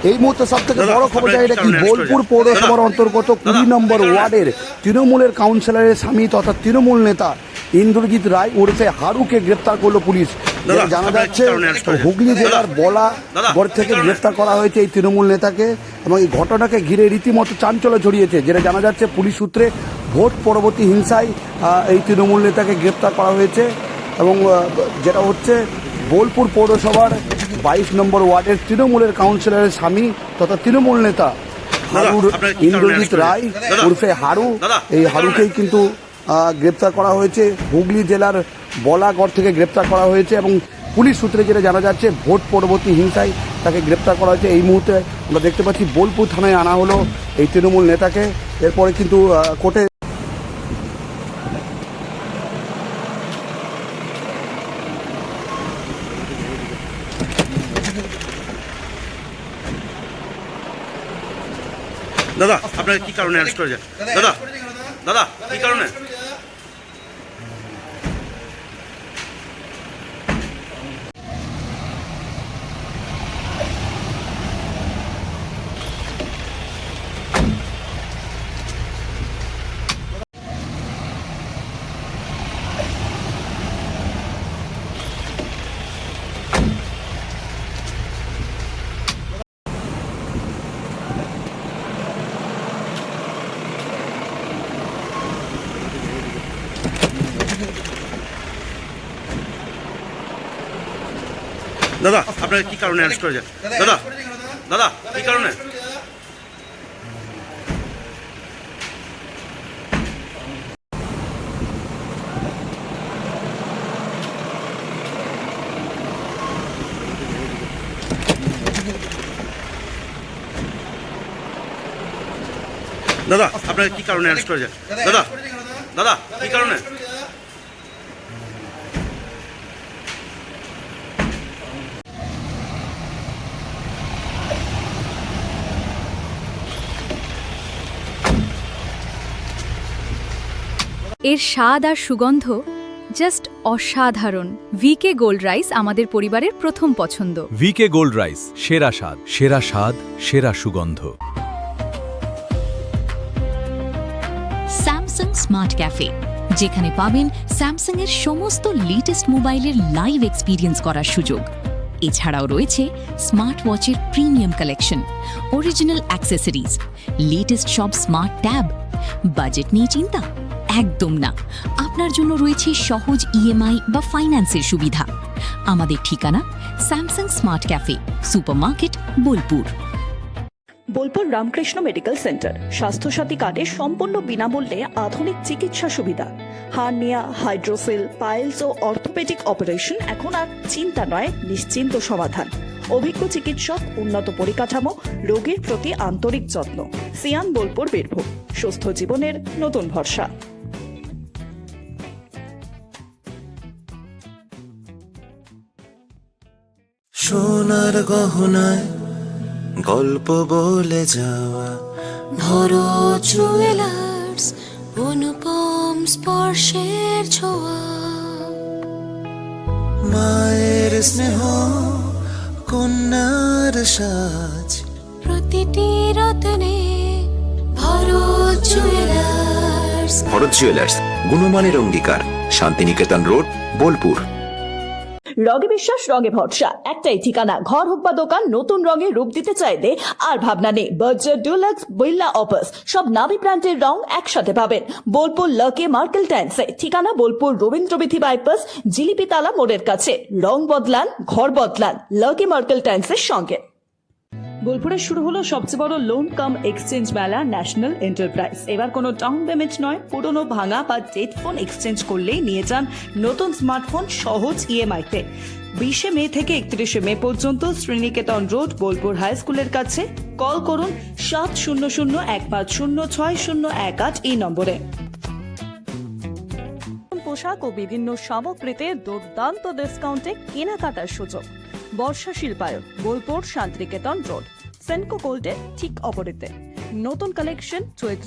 এই মুহূর্তে সব থেকে বড় খবর জানি কি বোলপুর পৌরসভার অন্তর্গত 20 নম্বর ওয়ার্ডের তৃণমূলের কাউন্সিলরের স্বামী তথা তৃণমূল নেতা ইন্দ্রজিৎ রায় ওরফে হারুকে গ্রেপ্তার করলো পুলিশ। জানা যাচ্ছে হুগলি জেলার বলাগড় থেকে গ্রেপ্তার করা হয়েছে এই তৃণমূল নেতাকে এবং এই ঘটনাকে ঘিরে রীতিমতো চাঞ্চল্য ছড়িয়েছে। যেটা জানা যাচ্ছে পুলিশ সূত্রে ভোট পরবর্তী হিংসায় এই তৃণমূল নেতাকে গ্রেপ্তার করা হয়েছে এবং যেটা হচ্ছে বোলপুর পৌরসভার 22 নম্বর ওয়ার্ডের তৃণমূলের কাউন্সিলরের স্বামী তথা তৃণমূল নেতা ইন্দ্রজিৎ রায় ওরফে হারু, এই হারুকেই কিন্তু গ্রেপ্তার করা হয়েছে। হুগলি জেলার বলাগড় থেকে গ্রেপ্তার করা হয়েছে এবং পুলিশ সূত্রে যেটা জানা যাচ্ছে ভোট পরবর্তী হিংসায় তাকে গ্রেপ্তার করা হয়েছে। এই মুহূর্তে আমরা দেখতে পাচ্ছি বোলপুর থানায় আনা হলো এই তৃণমূল নেতাকে। এরপরে কিন্তু কোর্টে দাদা আপনাকে কি কারণে অ্যারেস্ট করেছে? দাদা দাদা কি কারণে? দাদা আপনাকে কি কারণে অ্যারেস্ট করেছে? দাদা দাদা কি কারণে? দাদা আপনাকে কি কারণে অ্যারেস্ট করেছে? দাদা দাদা কি কারণে? এর স্বাদ আর সুগন্ধ জাস্ট অসাধারণ। ভিকে গোল্ড রাইস আমাদের পরিবারের প্রথম পছন্দ। ভিকে গোল্ড রাইস, সেরা স্বাদ, সেরা স্বাদ, সেরা সুগন্ধ। স্যামসাং স্মার্ট ক্যাফে, যেখানে পাবেন স্যামসাং এর সমস্ত লেটেস্ট মোবাইলের লাইভ এক্সপিরিয়েন্স করার সুযোগ। এছাড়াও রয়েছে স্মার্ট ওয়াচের premium collection, original accessories, latest সব স্মার্ট ট্যাব। বাজেট নিয়ে চিন্তা? একদম না। আপনার জন্য রয়েছে সহজ ইএমআই বা ফাইন্যান্সের সুবিধা। আমাদের ঠিকানা Samsung smart cafe, supermarket, Bolpur. Bolpur Ramakrishna medical centre Swasthya Sathi কার্ডে সম্পূর্ণ বিনামূল্যে আধুনিক চিকিৎসা সুবিধা। হার্নিয়া, হাইড্রোসিল, পাইলস ও অর্থোপেডিক অপারেশন এখন আর চিন্তা নয়, নিশ্চিন্ত সমাধান। অভিজ্ঞ চিকিৎসক, উন্নত পরিকাঠামো, রোগীর প্রতি আন্তরিক যত্ন। সিয়ান বোলপুর বীরভূম, সুস্থ জীবনের নতুন ভরসা। সোনার গহনায় গল্প বলে যাওয়া ভরো জুয়েলার্স, অনুপম স্পর্শের ছোঁয়া। মায়ের স্নেহ, কন্যার সাজ, প্রতিটি রত্নে ভরো জুয়েলার্স। ভরত জুয়েলার্স, গুণমানের অঙ্গীকার, শান্তিনিকেতন রোড, বোলপুর। রঙে বিশ্বাস, রঙে ভরসা, একটাই ঠিকানা। ঘর হোক বা দোকান, নতুন রঙে রূপ দিতে চাইলে আর ভাবনা নেই। বার্জার, ডুলাক্স, বিল্লা, অপাস সব নামি ব্র্যান্ডের রং একসাথে পাবেন বোলপুর লাকে মার্কেল টাইন্সে। ঠিকানা বোলপুর রবীন্দ্রবিথি বাইপাস, জিলিপিতালা মোড়ের কাছে। রং বদলান, ঘর বদলান, লাকে মার্কেল টাইন্সের সঙ্গে। বোলপুরে শুরু হলো সবচেয়ে বড় লোন কাম এক্সচেঞ্জ মেলা, ন্যাশনাল এন্টারপ্রাইজ। এবার কোনো ডাউন পেমেন্ট নয়, পুরনো ভাঙা বা ডেড ফোন এক্সচেঞ্জ করলেই নিয়ে যান নতুন স্মার্টফোন সহজ ইএমআইতে। 20 মে থেকে 31 মে পর্যন্ত শ্রীনিকেতন রোড, বোলপুর হাই স্কুলের কাছে। কল করুন 7001506018 এই নম্বরে। পোশাক ও বিভিন্ন সামগ্রীতে দুর্দান্ত ডিসকাউন্টে কেনাকাটার সুযোগ। বর্ষা শিল্পায়ন, বোলপুর শান্তিনিকেতন রোড, সেনকো গোল্ডের ঠিক অপোজিটে। নতুন কালেকশন চৈত্র